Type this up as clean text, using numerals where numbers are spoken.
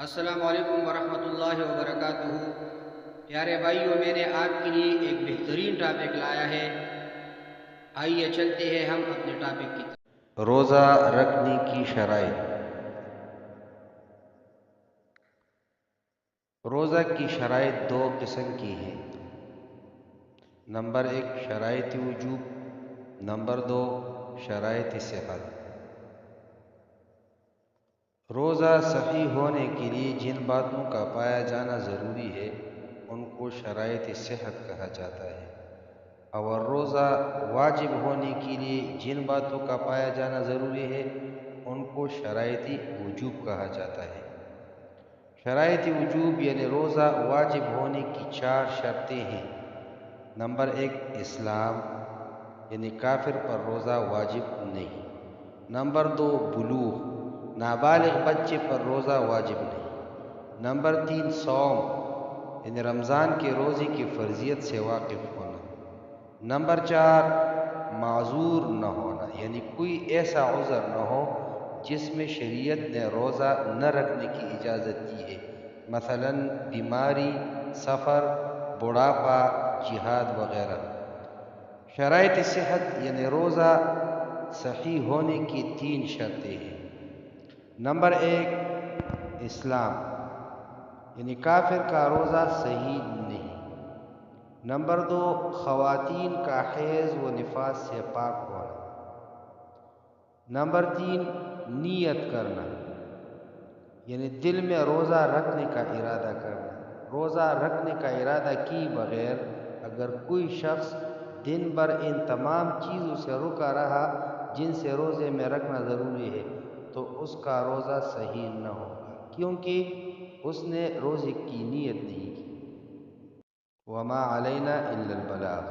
السلام علیکم ورحمۃ اللہ وبرکاتہ۔ پیارے بھائیوں، میں نے آپ کے لیے ایک بہترین ٹاپک لایا ہے۔ آئیے چلتے ہیں ہم اپنے ٹاپک کی طرف۔ روزہ رکھنے کی شرائط۔ روزہ کی شرائط دو قسم کی ہیں۔ نمبر 1 شرائط وجوب، نمبر 2 شرائط صحت۔ روزہ صحیح ہونے کے لیے جن باتوں کا پایا جانا ضروری ہے ان کو شرائط صحت کہا جاتا ہے، اور روزہ واجب ہونے کے لیے جن باتوں کا پایا جانا ضروری ہے ان کو شرائط وجوب کہا جاتا ہے۔ شرائط وجوب یعنی روزہ واجب ہونے کی 4 شرطیں ہیں۔ نمبر 1 اسلام، یعنی کافر پر روزہ واجب نہیں۔ نمبر 2 بلوغ، نابالغ بچے پر روزہ واجب نہیں۔ نمبر 3 صوم، یعنی رمضان کے روزے کی فرضیت سے واقف ہونا۔ نمبر 4 معذور نہ ہونا، یعنی کوئی ایسا عذر نہ ہو جس میں شریعت نے روزہ نہ رکھنے کی اجازت دی ہے، مثلا بیماری، سفر، بڑھاپا، جہاد وغیرہ۔ شرائط صحت یعنی روزہ صحیح ہونے کی 3 شرطیں ہیں۔ نمبر 1 اسلام، یعنی کافر کا روزہ صحیح نہیں۔ نمبر 2 خواتین کا حیض و نفاس سے پاک ہونا۔ نمبر 3 نیت کرنا، یعنی دل میں روزہ رکھنے کا ارادہ کرنا۔ روزہ رکھنے کا ارادہ کی بغیر اگر کوئی شخص دن بھر ان تمام چیزوں سے رکا رہا جن سے روزے میں رکھنا ضروری ہے تو اس کا روزہ صحیح نہ ہوگا، کیونکہ اس نے روزے کی نیت نہیں کی۔ وما علینا الا البلاغ۔